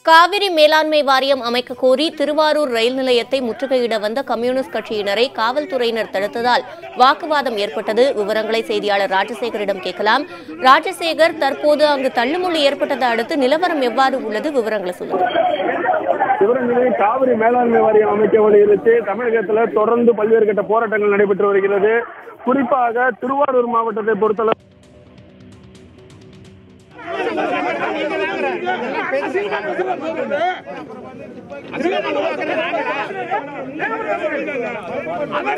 காவிரி மேலாண்மை வாரியம் அமைக்க கோரி திருவாரூர் ரயில் நிலையத்தை முற்றுகையிட வந்த கம்யூனிஸ்ட் கட்சியினரை காவல்துறையினர் தடுத்ததால் வாக்குவாதம் ஏற்பட்டது. விவரங்களை செய்தியாளர் ராஜசேகரிடம் கேட்கலாம். ராஜசேகர், தற்போது அங்கு தள்ளுமுள்ளு ஏற்பட்டதை அடுத்து நிலவரம் எவ்வாறு உள்ளது? விவரங்களை சொல்லுங்கள். விவரங்களில் காவிரி மேலாண்மை வாரியம் அமைக்க வலியுறுத்தி தமிழகத்தில் தொடர்ந்து பல்வேறு கட்ட போராட்டங்கள் நடைபெற்று வருகிறது. குறிப்பாக திருவாரூர் மாவட்டத்தை பொறுத்தளவு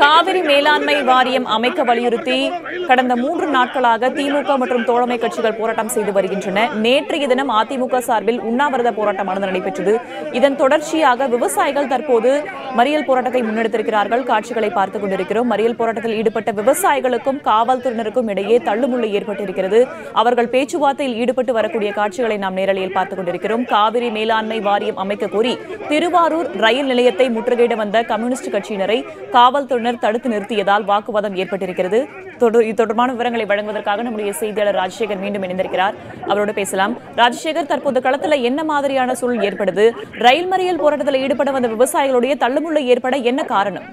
காவிரி மேலாண்மை வாரியம் அமைக்க வலியுறுத்தி கடந்த 3 நாட்களாக திமுக மற்றும் தோழமை கட்சிகள் போராட்டம் செய்து வருகின்றன. நேற்றைய தினம் அதிமுக சார்பில் உண்ணாவிரத போராட்டமானது நடைபெற்றது. இதன் தொடர்ச்சியாக விவசாயிகள் தற்போது மறியல் போராட்டத்தை முன்னெடுத்திருக்கிறார்கள். காட்சிகளை பார்த்துக் கொண்டிருக்கிறோம். மறியல் போராட்டத்தில் ஈடுபட்ட விவசாயிகளுக்கும் காவல்துறையினருக்கும் இடையே தள்ளுமுள்ளு ஏற்பட்டிருக்கிறது. அவர்கள் பேச்சுவார்த்தையில் ஈடுபட்டு வரக்கூடிய காட்சிகளை நாம் நேரலையில் பார்த்துக் கொண்டிருக்கிறோம். காவிரி மேலாண்மை வாரியம் அமைக்க கோரி திருவாரூர் ரயில் நிலையத்தை முற்றுகையிட வந்த கம்யூனிஸ்ட் கட்சியினரை காவல்துறையினர் தடுத்து நிறுத்தியதால் வாக்குவாதம் ஏற்பட்டிருக்கிறது. இது தொடர்பான விவரங்களை வழங்குவதற்காக நம்முடைய செய்தியாளர் ராஜசேகர் மீண்டும் இணைந்திருக்கிறார். அவரோடு பேசலாம். ராஜசேகர், தற்போது களத்தில் என்ன மாதிரியான சூழல் ஏற்படுது? ரயில் மறியல் போராட்டத்தில் ஈடுபட வந்த விவசாயிகளுடைய தள்ளுமுள்ளு ஏற்பட என்ன காரணம்?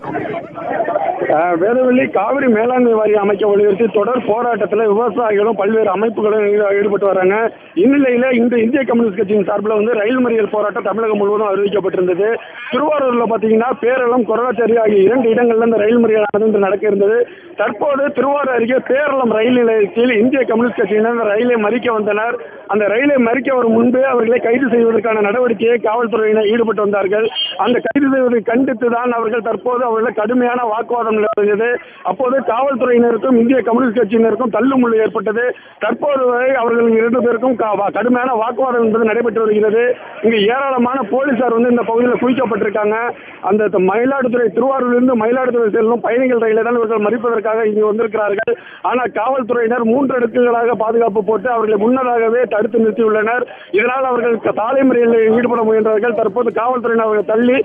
வேதவள்ளி, காவிரி மேலாண்மை வாரியம் அமைக்க வலியுறுத்தி தொடர் போராட்டத்தில் விவசாயிகளும் பல்வேறு அமைப்புகளும் ஈடுபட்டு வராங்க. இந்நிலையில இந்த இந்திய கம்யூனிஸ்ட் கட்சியின் சார்பில் ரயில் மறியல் போராட்டம் தமிழகம் முழுவதும் அறிவிக்கப்பட்டிருந்தது. திருவாரூர்ல பாத்தீங்கன்னா பேரளம், கொரடாச்சேரி ஆகிய 2 இடங்கள்ல இந்த ரயில் மறியல் நடக்க இருந்தது. தற்போது திருவாரூர் அருகே பேரளம் ரயில் நிலையத்தில் இந்திய கம்யூனிஸ்ட் கட்சியினர் ரயிலை மறிக்க வந்தனர். அந்த ரயிலை மறிக்க வரும் முன்பே அவர்களை கைது செய்வதற்கான நடவடிக்கையை காவல்துறையினர் ஈடுபட்டு வந்தார்கள். அந்த கைது செய்வதை கண்டித்துதான் அவர்கள் தற்போது அவர்கள் கடுமையான வாக்குவாதம் நிலவுகிறது. அப்போது காவல்துறையினருக்கும் இந்திய கம்யூனிஸ்ட் கட்சியினருக்கும் தள்ளுமுள்ளு ஏற்பட்டது. தற்போது வரை அவர்கள் 2 பேருக்கும் கடுமையான வாக்குவாதம் என்பது நடைபெற்று வருகிறது. இங்கு ஏராளமான போலீசார் இந்த பகுதியில் குவிக்கப்பட்டிருக்காங்க. அந்த மயிலாடுதுறை, திருவாரூரிலிருந்து மயிலாடுதுறை செல்லும் பயணிகள் ரயிலை தான் இவர்கள் மறிப்பதற்காக இங்கு வந்திருக்கிறார்கள். ஆனால் காவல்துறையினர் 3 அடுக்குகளாக பாதுகாப்பு போட்டு அவர்களை முன்னதாகவே தடுத்து நிறுத்தியுள்ளனர். இதனால் அவர்கள் சாலை மறியலில் ஈடுபட முயன்றார்கள். தற்போது காவல்துறையினர் அவர்கள் தள்ளி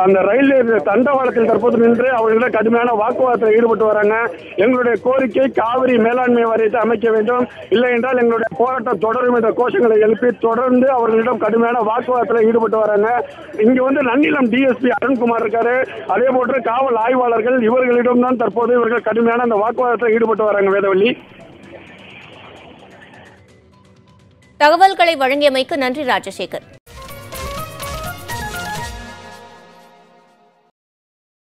அந்த ரயில் தண்டவாளத்தில் தற்போது நின்று அவர்களிடம் கடுமையான வாக்குவாதத்தில் ஈடுபட்டு வராங்க. எங்களுடைய கோரிக்கை காவிரி மேலாண்மை வாரியத்தை அமைக்க வேண்டும், இல்லை என்றால் எங்களுடைய போராட்டம் தொடரும் என்ற கோஷங்களை எழுப்பி தொடர்ந்து அவர்களிடம் கடுமையான வாக்குவாதத்தில் ஈடுபட்டு வராங்க. இங்கு நன்னிலம் டிஎஸ்பி அருண்குமார் இருக்காரு. அதே போன்று காவல் ஆய்வாளர்கள் இவர்களிடம் தான் தற்போது இவர்கள் கடுமையான அந்த வாக்குவாதத்தில் ஈடுபட்டு வராங்க. வேதவள்ளி, தகவல்களை வழங்கியமைக்கு நன்றி ராஜசேகர்.